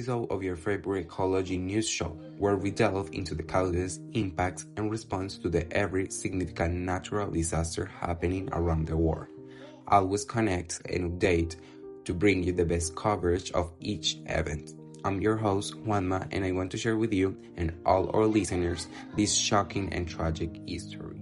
episode of your favorite ecology news show, where we delve into the causes, impacts, and response to the every significant natural disaster happening around the world. Always connect and update to bring you the best coverage of each event. I'm your host, Juanma, and I want to share with you and all our listeners this shocking and tragic history.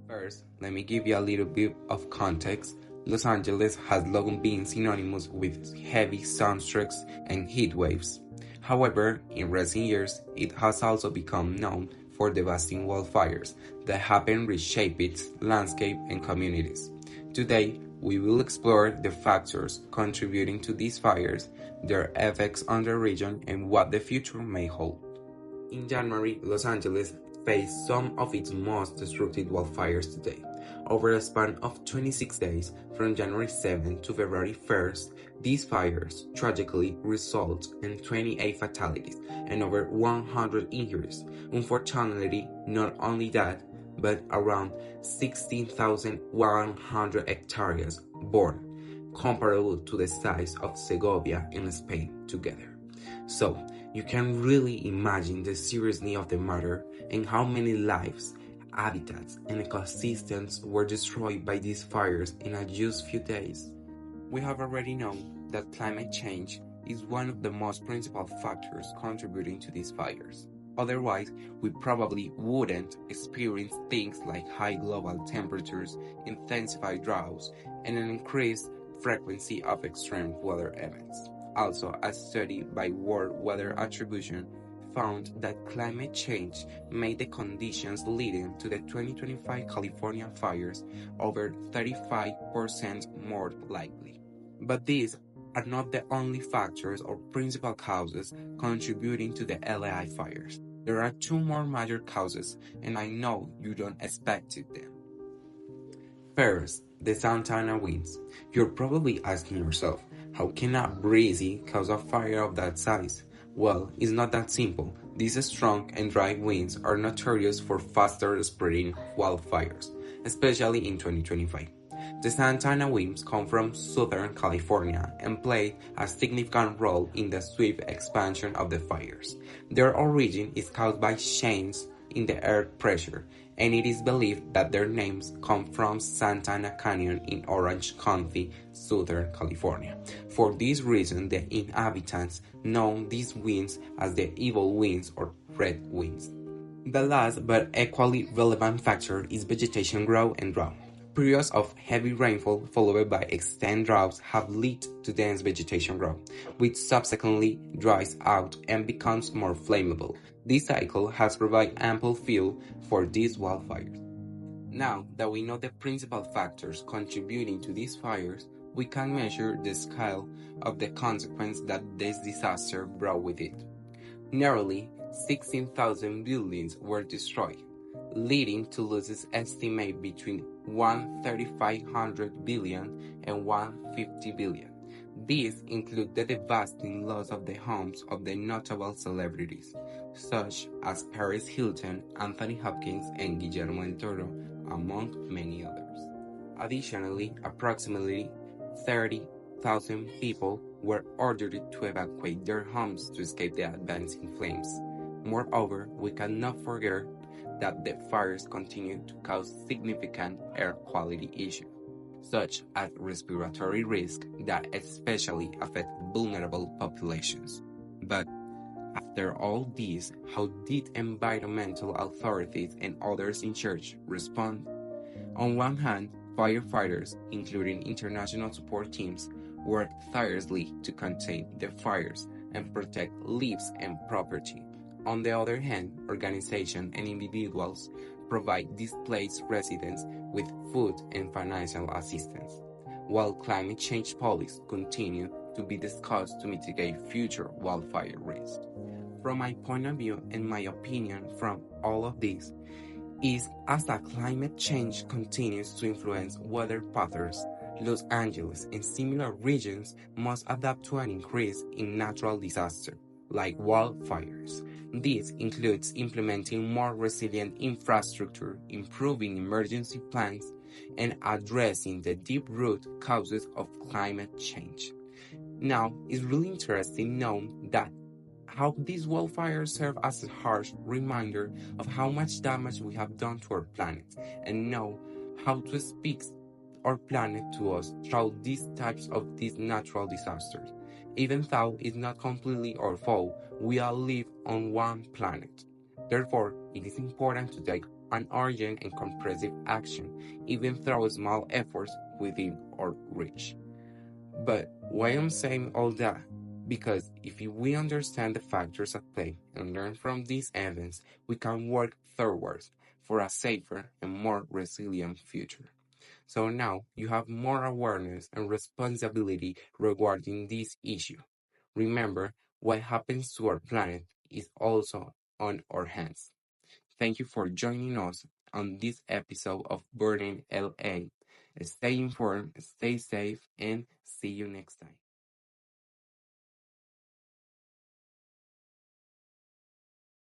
First, let me give you a little bit of context. Los Angeles has long been synonymous with heavy sunstrokes and heat waves. However, in recent years, it has also become known for devastating wildfires that have reshaped its landscape and communities. Today, we will explore the factors contributing to these fires, their effects on the region, and what the future may hold. In January, Los Angeles faced some of its most destructive wildfires to date. Over a span of 26 days, from January 7th to February 1st, these fires tragically resulted in 28 fatalities and over 100 injuries. Unfortunately, not only that, but around 16,100 hectares burned, comparable to the size of Segovia in Spain together. So, you can really imagine the seriousness of the matter and how many lives, habitats, and ecosystems were destroyed by these fires in just few days. We have already known that climate change is one of the most principal factors contributing to these fires. Otherwise, we probably wouldn't experience things like high global temperatures, intensified droughts, and an increased frequency of extreme weather events. Also, a study by World Weather Attribution found that climate change made the conditions leading to the 2025 California fires over 35% more likely. But these are not the only factors or principal causes contributing to the LA fires. There are two more major causes, and I know you don't expect them. First, the Santa Ana winds. You're probably asking yourself, how can a breezy cause a fire of that size? Well, it's not that simple. These strong and dry winds are notorious for faster spreading wildfires, especially in 2025. The Santa Ana winds come from Southern California and play a significant role in the swift expansion of the fires. Their origin is caused by changes in the air pressure, and it is believed that their names come from Santa Ana Canyon in Orange County, Southern California. For this reason, the inhabitants know these winds as the evil winds or red winds. The last but equally relevant factor is vegetation growth and drought. Periods of heavy rainfall followed by extended droughts have led to dense vegetation growth, which subsequently dries out and becomes more flammable. This cycle has provided ample fuel for these wildfires. Now that we know the principal factors contributing to these fires, we can measure the scale of the consequence that this disaster brought with it. Nearly 16,000 buildings were destroyed, leading to losses estimated between $1,300 billion and $150 billion. These include the devastating loss of the homes of the notable celebrities, such as Paris Hilton, Anthony Hopkins, and Guillermo del Toro, among many others. Additionally, approximately 30,000 people were ordered to evacuate their homes to escape the advancing flames. Moreover, we cannot forget that the fires continue to cause significant air quality issues, such as respiratory risk that especially affect vulnerable populations. But after all this, how did environmental authorities and others in charge respond? On one hand, firefighters, including international support teams, worked tirelessly to contain the fires and protect lives and property. On the other hand, organizations and individuals provide displaced residents with food and financial assistance, while climate change policies continue to be discussed to mitigate future wildfire risk. From my point of view and my opinion from all of this is as the climate change continues to influence weather patterns, Los Angeles and similar regions must adapt to an increase in natural disasters, like wildfires. This includes implementing more resilient infrastructure, improving emergency plans, and addressing the deep root causes of climate change. Now, it's really interesting to know that how these wildfires serve as a harsh reminder of how much damage we have done to our planet, and know how to speak our planet to us through these types of these natural disasters. Even though it's not completely our fault, we all live on one planet. Therefore, it is important to take an urgent and comprehensive action, even through small efforts within our reach. But why I'm saying all that? Because if we understand the factors at play and learn from these events, we can work towards for a safer and more resilient future. So now you have more awareness and responsibility regarding this issue. Remember, what happens to our planet is also on our hands. Thank you for joining us on this episode of Burning LA. Stay informed, stay safe, and see you next time.